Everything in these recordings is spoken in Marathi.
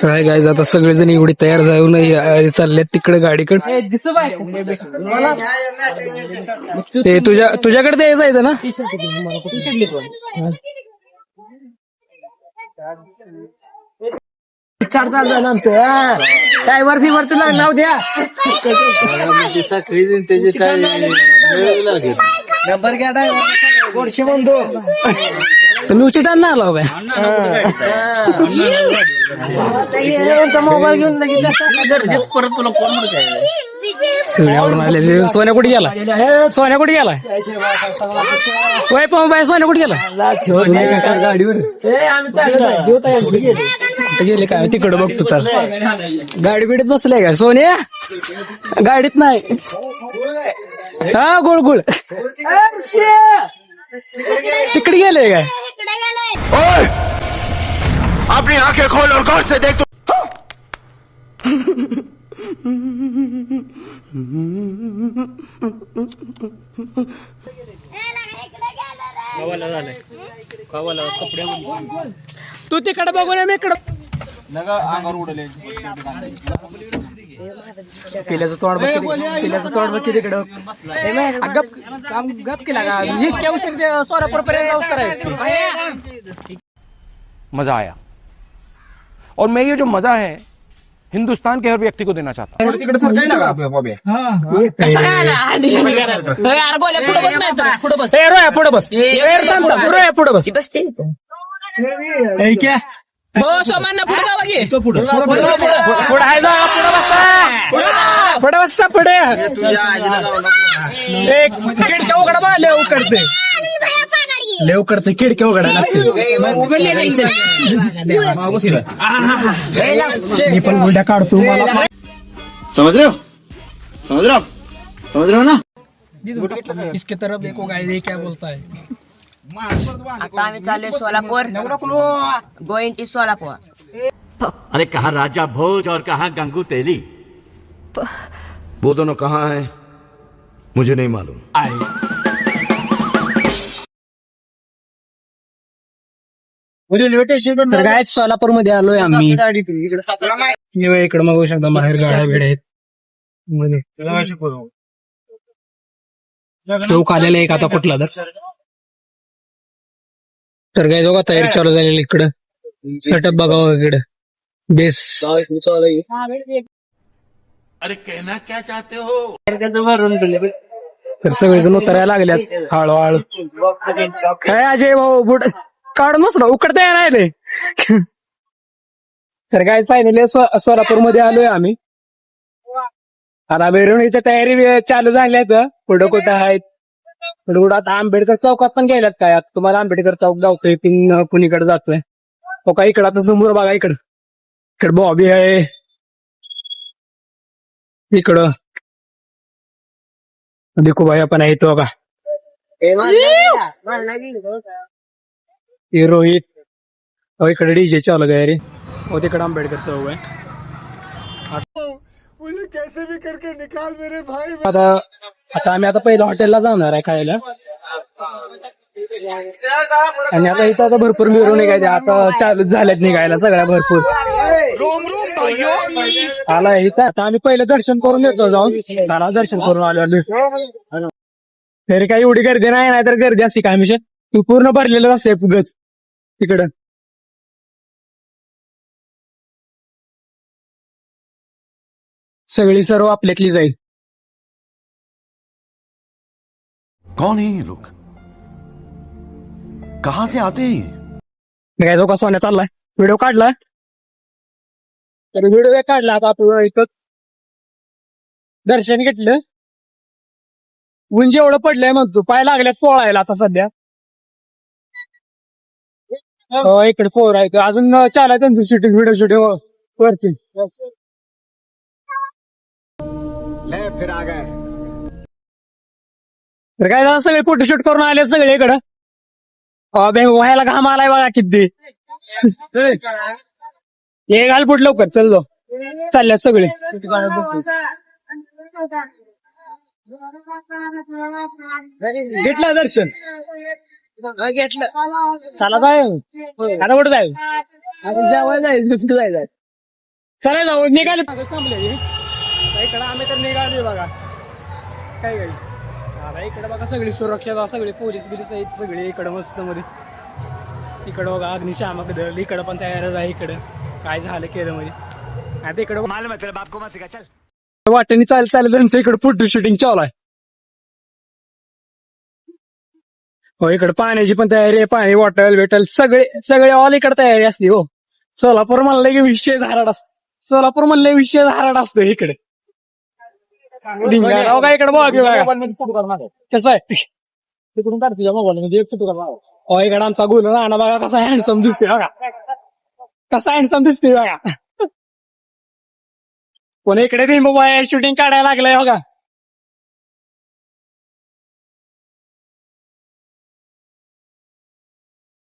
काय गायज आता सगळेजण एवढी तयार जाऊन चालले तिकडे गाडीकडे. ते तुझ्याकडे ते जायचं ना. स्टार्ट चालू झालं आमचं. ड्रायव्हर फिवर तुला नाव द्या. नंबर घ्या ड्रायव्हर. गोडशे बंधू तुम्ही उचितान ना आला मोबाईल घेऊन लगेच परत तुला फोन सगळ्यावरून आले. सोन्या कुठे गेला? सोन्या कुठे गेला? वय पाहू सोन्या कुठे गेला? गाडीवर गेले काय तिकडं बघतो तर. गाडी बिडीत बसलाय का सोन्या? गाडीत नाही. हा गुळ तिकडे गेले काय? अपनी आंखें खोल और गौर से देख तो तू तिकडे बघू नये मी इकडं. पिल्याचं तोंड बघ तिकडं. गप केला का इतक्या उशीर सोलापूर पर्यंत करायचं. मजा आया और मैं ये जो मजा है हिंदुस्तान के हर व्यक्ति को देना चाहता हूँ. पुढे बस. हो सोमांना पुढे जावा की. पुढे बसता पुढे. एक खिडक्या उघडा बा लेव करते. लेव करते खिडक्या उघडा लागते. मी पण गुंड्या काढतो. मला समझ रहे हो ना. इसके तरफ देखो गाइस ये क्या बोलता है. आता आम्ही चाललोय सोलापूर. Going to Solapur. अरे कहाँ राजा भोज और कहाँ गंगू तेली. वो दोनों कहाँ हैं मुझे नहीं मालूम. तर काय सोलापूर मध्ये आलोय आम्ही. इकडे बघू शकता बाहेर गाड्या बिड्या आहेत. चौक आलेला एक आता कुठला तर काय दोघा तयारी चालू झालेली. इकडं सेटअप बघावं इकडं बेस. अरे कहना क्या चाहते हो. तर सगळेजण उतरायला लागल्यात हळूहळू. काय अजय भाऊ बुड काढून नसलं उकडता येणार. तर काय फायनली सोलापूर मध्ये आलोय आम्ही. आता मिरवणीची तयारी चालू झाल्यात. पुढं कुठं आहेत पुढं आता आंबेडकर चौकात पण गेल्यात काय. आता तुम्हाला आंबेडकर चौक जातोय पुणीकडे जातोय. हो का इकडं आता समोर बघा. इकडं बॉबी आहे. इकडं देखो भाई पण आहे तो का रोहित. इकडे डीजे चालू आहे रे. हो तिकडे आंबेडकर चौक आहे. मुझे कैसे भी करके निकाल मेरे भाई. आता आम्ही आता पहिलं हॉटेलला जाणार आहे खायला. आणि आता इथं आता भरपूर मिरवणूक आहे. आता चालूच झाल्यात निघायला सगळ्या भरपूर. आला इथं आता आम्ही पहिलं दर्शन करून येतो जाऊन. त्याला दर्शन करून आलो. तरी काही एवढी गर्दी नाही तर गर्दी असते काय मिशन. तू पूर्ण भरलेलं असते फुगच तिकडं. सगळी सर्व आपल्यातली जाईल. कौन है ये लोग कहाँ से आते हैं. काय तो कसा चाललाय. व्हिडिओ काढला तर व्हिडिओ काढला. आता आपण इथंच दर्शन घेतलं. ऊन जेवढं पडलंय म्हणतो पाय लागल्यात पोळायला आता सध्या. इकडे फोर आहे अजून चालाय त्यांचं शूटिंग व्हिडिओ शूटिंग वरती. फिर आ गए. तर काय झालं सगळे फोटोशूट करून आले सगळे इकडं. व्हायला घाम आलाय बघा किती. हे घाल पुढ लवकर चल जाऊ. चालल्यात सगळे. घेतलं दर्शन घेतलं. चला जाय आता कुठं जाय. आता जेवायला जायचं जायचं चला जाऊ निघाले थांबले इकडं आम्ही तर निघाले बघा काय काय आता इकडे बघा सगळी सुरक्षा सगळे पोलीस बिलीस आहेत सगळे इकडं मस्त मध्ये इकडं बघा अग्निशामक दल इकडं पण तयारच आहे इकडं काय झालं केलं म्हणजे आता इकडं वाटेने चालत त्यांचं इकडं फोटो शूटिंग चालू आहे हो इकडे पाण्याची पण तयारी आहे पाणी बॉटल वेटल सगळे ऑल इकडे तयारी असते हो सोलापूर म्हणलं की विषय झाराड असतो सोलापूर म्हणलं विषय झाराड असतो इकडे का इकडे बघा कसं आहे तिकडून काढ तुझ्या मोबाईल मध्ये एक फोटो करणार हो इकडे आमचा गुल ना बघा कसा हँडसम दिसतोय बघा कसा हँडसम दिसतोय बघा कोणी इकडे रिमोबा शूटिंग काढायला लागलंय बघा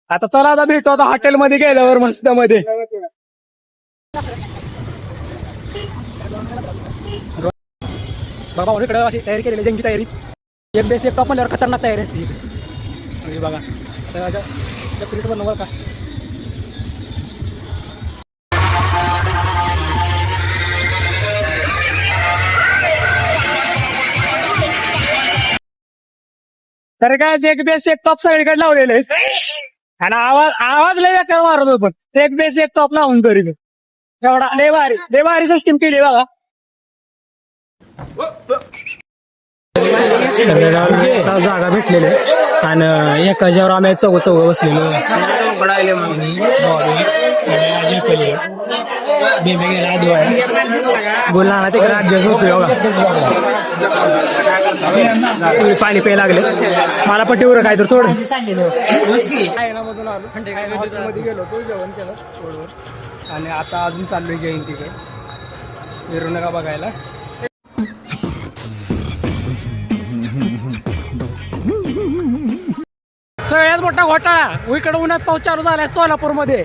आता चला आता भेटू आता हॉटेलमध्ये गेल्यावर मस्त मध्ये बाबा इकडे अशी तयारी केलेली जंगी तयारी एक बेस एक टॉप म्हणल्यावर खतरनाक तयारी असते इकडे बघा तर बनवा का तर काय एक बेस एक टॉप सगळीकडे लावलेले आणि आवाज लय बेकार मारत होत पण एक बेस एक टॉप लावून तरी एवढा लय भारी सिस्टीम केली बघा जागा भेटलेली आणि एका ज्यावर आम्ही चौघ बसलेलो बोलला ना तिकडे ऍडजस्ट होतोय बघा सगळी पाणी प्यायला लागले मला पट्टीवर काय तर थोडं मधून आलो मध्ये गेलो होतो जेवण केलं थोडं आणि आता अजून चाललोय जयंतीकडे मिरवणुका बघायला सगळ्यात मोठा घोटाळा इकडे उन्हात पाऊस चालू झालाय सोलापूर मध्ये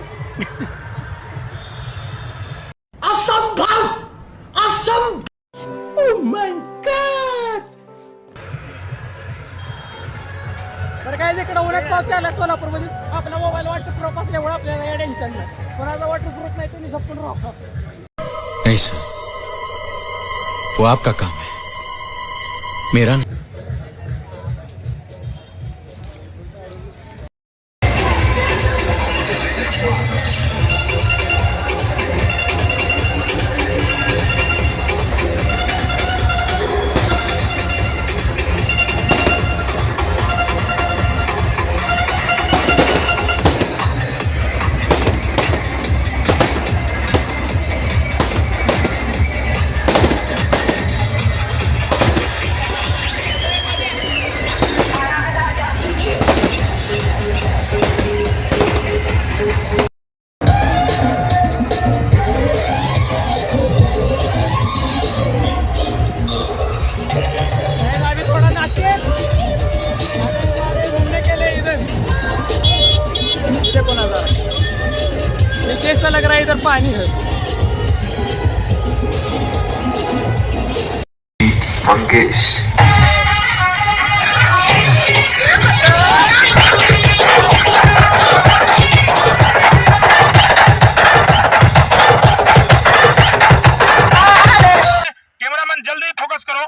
तर काय इकडे उन्हात पाऊस चाललाय सोलापूर मध्ये आपला मोबाईल वॉटरप्रूफ असल्यामुळे आपल्याला या टेन्शन नाही कोणाचा वॉटरप्रूफ नाही तुम्ही झपकून राहतो नहीं सर वो आपका काम है मेरा नहीं कैसा लग रहा है इधर पानी है मंगेश कैमरामैन जल्दी फोकस करो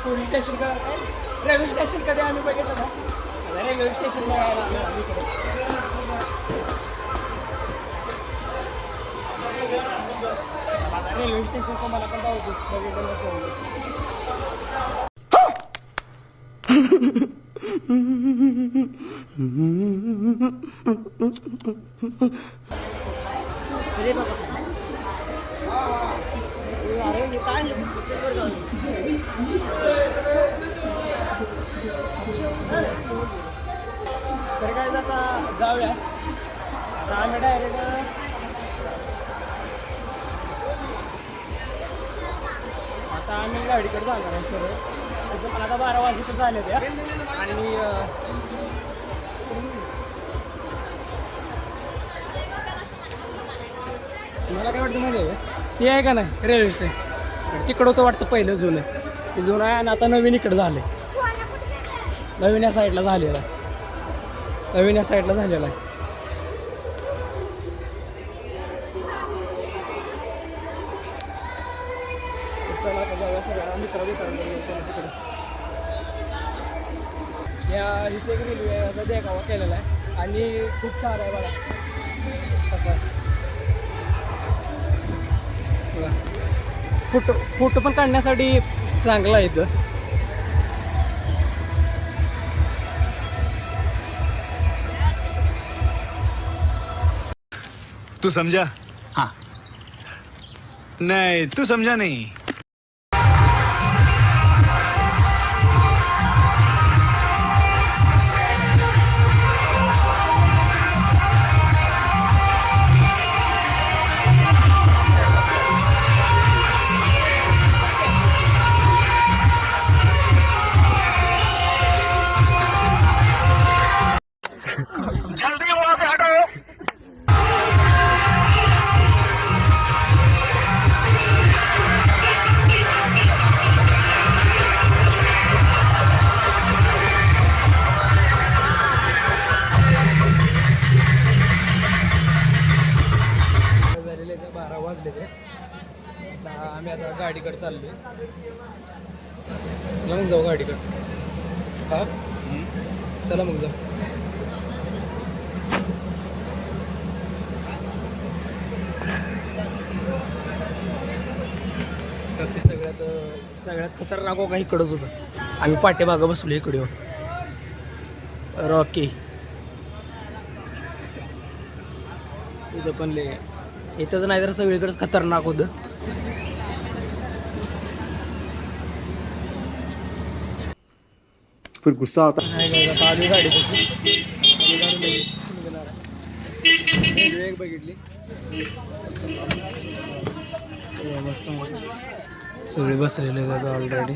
पोलीस स्टेशन का रेल्वे स्टेशन कधी आम्ही बघितलं ना रेल्वे स्टेशन रेल्वे स्टेशन का मला पण बघितलं तर काय आता जाऊया. आता आम्ही डायरेक्ट गाडीकडे जाणार आहे सर. तसं पण आता 12 वाजता झाले त्या आणि मला काय वाटतं माहिती आहे ते आहे का नाही रेल्वे स्टेशन तिकडं होतं वाटतं पहिलं जुनं. ते जुनं आहे आणि आता नवीन इकडं झालं आहे. नवीन या साईडला झालेला आहे. नवीन या साईडला झालेला आहे. चला आता जाऊया सगळ्या मित्र तिकडे. या इथे एक रेल्वेचा देखावा केलेला आहे आणि खूप छान आहे बघा असं. फोटो पण काढण्यासाठी चांगला आहे इथं. तू समझा? हाँ. नहीं, तू समझा नहीं. जल्दी वहां से हटो. झालेले ते 12 वाजलेले. आम्ही आता गाडीकडे चाललोय. चला मग जाऊ गाडीकडे. हा चला मग जाऊ. ते सगळ्यात खतरनाक का इकडंच होतं. आम्ही पाठीमागं बसलो इकडे रॉकी. इथं पण ले इथंच नाही तर सगळीकडेच खतरनाक होतं. फिर गुस्सा आता. आता आम्ही गाडी रेल्वे एक बघितली मस्त. सगळे बसलेले ऑलरेडी.